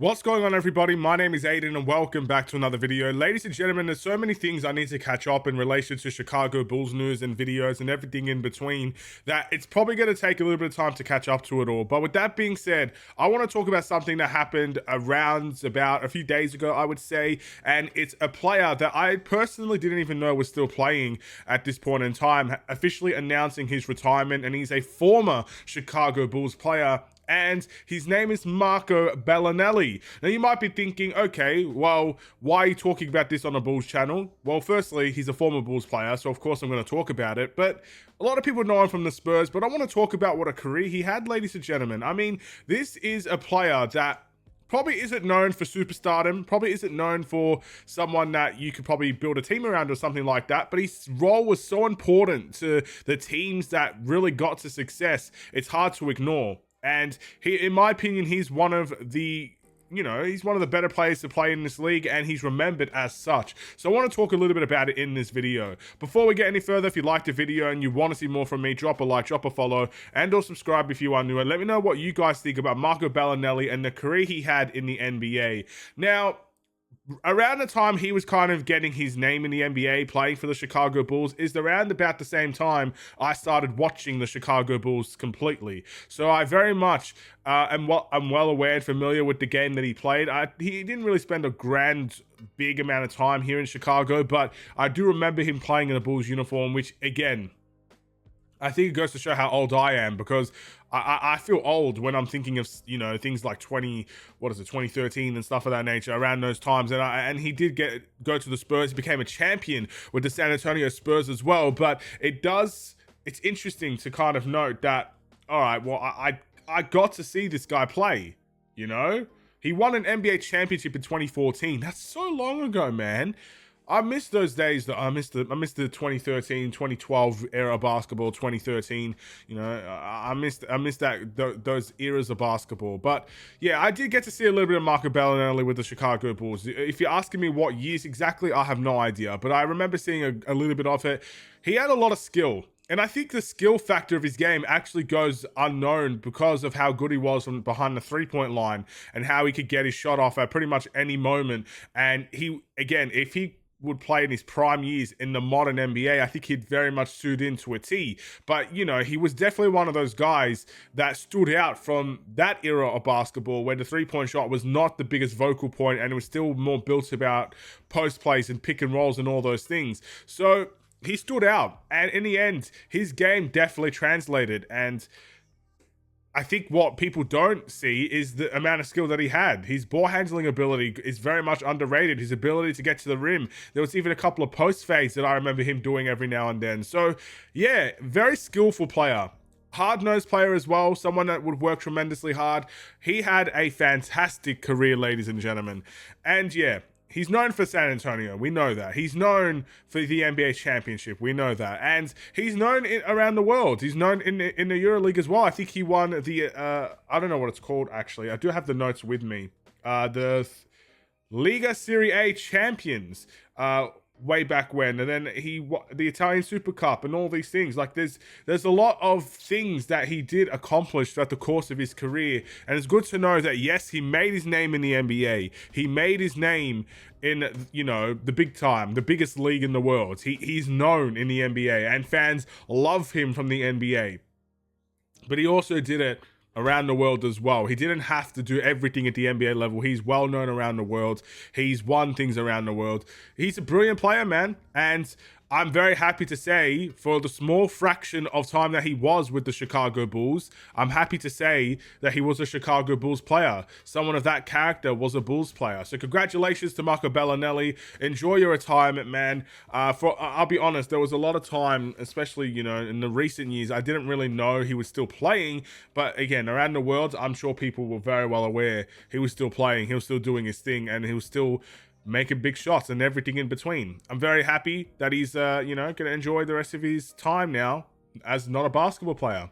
What's going on, everybody? My name is Aiden and welcome back to another video. Ladies and gentlemen, there's so many things I need to catch up in relation to Chicago Bulls news and videos and everything in between that it's probably going to take a little bit of time to catch up to it all. But with that being said, I want to talk about something that happened around about a few days ago, I would say, and it's a player that I personally didn't even know was still playing at this point in time, officially announcing his retirement, and he's a former Chicago Bulls player. And his name is Marco Belinelli. Now, you might be thinking, okay, well, why are you talking about this on a Bulls channel? Well, firstly, he's a former Bulls player, so of course I'm going to talk about it. But a lot of people know him from the Spurs, but I want to talk about what a career he had, ladies and gentlemen. I mean, this is a player that probably isn't known for superstardom, probably isn't known for someone that you could probably build a team around or something like that, but his role was so important to the teams that really got to success, it's hard to ignore. And he, in my opinion, he's one of the he's one of the better players to play in this league, and he's remembered as such. So I want to talk a little bit about it in this video. Before we get any further, if you liked the video and you want to see more from me, drop a like, drop a follow, and or subscribe if you are new. And let me know what you guys think about Marco Belinelli and the career he had in the NBA. Now, around the time he was kind of getting his name in the NBA, playing for the Chicago Bulls, is around about the same time I started watching the Chicago Bulls completely. So I very much I'm well aware and familiar with the game that he played. He didn't really spend a big amount of time here in Chicago, but I do remember him playing in a Bulls uniform, which, again, I think it goes to show how old I am, because I feel old when I'm thinking of, things like 2013 and stuff of that nature, around those times. And he did go to the Spurs. He became a champion with the San Antonio Spurs as well. But it's interesting to kind of note that, all right, well, I got to see this guy play, He won an NBA championship in 2014. That's so long ago, man. I miss those days. I miss the 2013, 2012 era of basketball. 2013, I missed those eras of basketball. But yeah, I did get to see a little bit of Marco Belinelli with the Chicago Bulls. If you're asking me what years exactly, I have no idea. But I remember seeing a little bit of it. He had a lot of skill. And I think the skill factor of his game actually goes unknown because of how good he was from behind the three-point line and how he could get his shot off at pretty much any moment. And if he would play in his prime years in the modern NBA, I think he'd very much suit into a T. But, he was definitely one of those guys that stood out from that era of basketball where the three-point shot was not the biggest vocal point and it was still more built about post plays and pick and rolls and all those things. So he stood out. And in the end, his game definitely translated. And I think what people don't see is the amount of skill that he had. His ball handling ability is very much underrated. His ability to get to the rim. There was even a couple of post fades that I remember him doing every now and then. So yeah, very skillful player. Hard-nosed player as well. Someone that would work tremendously hard. He had a fantastic career, ladies and gentlemen. And yeah, he's known for San Antonio. We know that. He's known for the NBA championship. We know that. And he's known around the world. He's known in the EuroLeague as well. I think he won the, I don't know what it's called, actually. I do have the notes with me. The Liga Serie A champions, way back when, and then the Italian Super Cup and all these things. Like there's a lot of things that he did accomplish throughout the course of his career, and it's good to know that yes, he made his name in the NBA. He made his name in the big time, the biggest league in the world. He's known in the NBA, and fans love him from the NBA. But he also did it around the world as well. He didn't have to do everything at the NBA level. He's well known around the world. He's won things around the world. He's a brilliant player, man. And I'm very happy to say, for the small fraction of time that he was with the Chicago Bulls, I'm happy to say that he was a Chicago Bulls player. Someone of that character was a Bulls player. So congratulations to Marco Belinelli. Enjoy your retirement, man. I'll be honest, there was a lot of time, especially, in the recent years, I didn't really know he was still playing. But again, around the world, I'm sure people were very well aware he was still playing. He was still doing his thing, and he was still making big shots and everything in between. I'm very happy that he's, going to enjoy the rest of his time now as not a basketball player.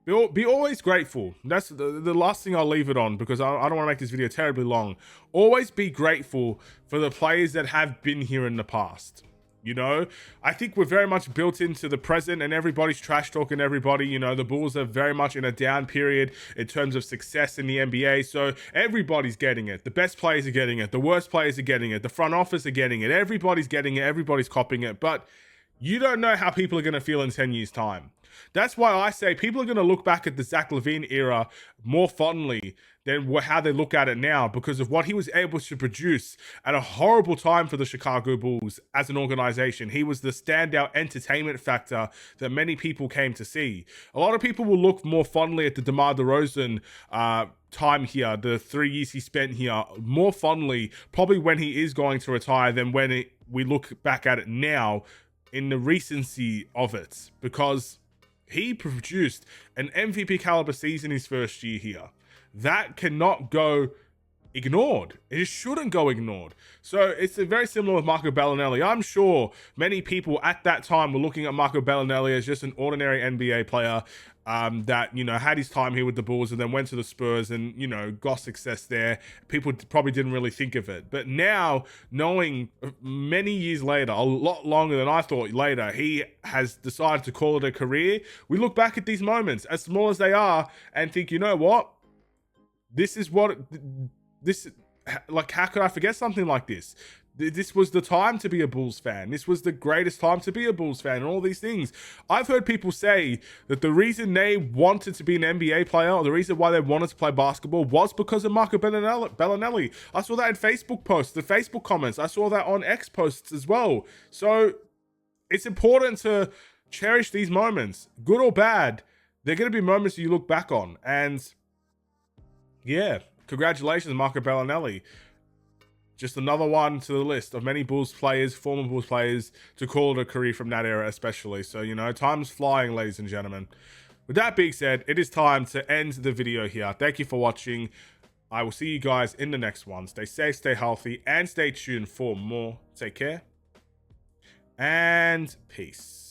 Be always grateful. That's the last thing I'll leave it on, because I don't want to make this video terribly long. Always be grateful for the players that have been here in the past. You know, I think we're very much built into the present and everybody's trash talking everybody. You know, the Bulls are very much in a down period in terms of success in the NBA. So everybody's getting it. The best players are getting it. The worst players are getting it. The front office are getting it. Everybody's getting it. Everybody's copying it. But you don't know how people are going to feel in 10 years' time. That's why I say people are going to look back at the Zach LaVine era more fondly than how they look at it now, because of what he was able to produce at a horrible time for the Chicago Bulls as an organization. He was the standout entertainment factor that many people came to see. A lot of people will look more fondly at the DeMar DeRozan time here, the 3 years he spent here, more fondly, probably when he is going to retire, than when we look back at it now in the recency of it, because he produced an MVP caliber season his first year here. That cannot go ignored. It shouldn't go ignored. So it's very similar with Marco Belinelli. I'm sure many people at that time were looking at Marco Belinelli as just an ordinary NBA player that, you know, had his time here with the Bulls and then went to the Spurs and, you know, got success there. People probably didn't really think of it. But now, knowing many years later, a lot longer than I thought later, he has decided to call it a career. We look back at these moments, as small as they are, and think, you know what? Like, how could I forget something like this? This was the time to be a Bulls fan. This was the greatest time to be a Bulls fan and all these things. I've heard people say that the reason they wanted to be an NBA player, or the reason why they wanted to play basketball, was because of Marco Belinelli. I saw that in Facebook posts, the Facebook comments. I saw that on X posts as well. So it's important to cherish these moments, good or bad. They're going to be moments that you look back on. And yeah, congratulations, Marco Belinelli. Just another one to the list of many Bulls players, former Bulls players, to call it a career from that era especially. So, you know, time's flying, ladies and gentlemen. With that being said, it is time to end the video here. Thank you for watching. I will see you guys in the next one. Stay safe, stay healthy, and stay tuned for more. Take care, and peace.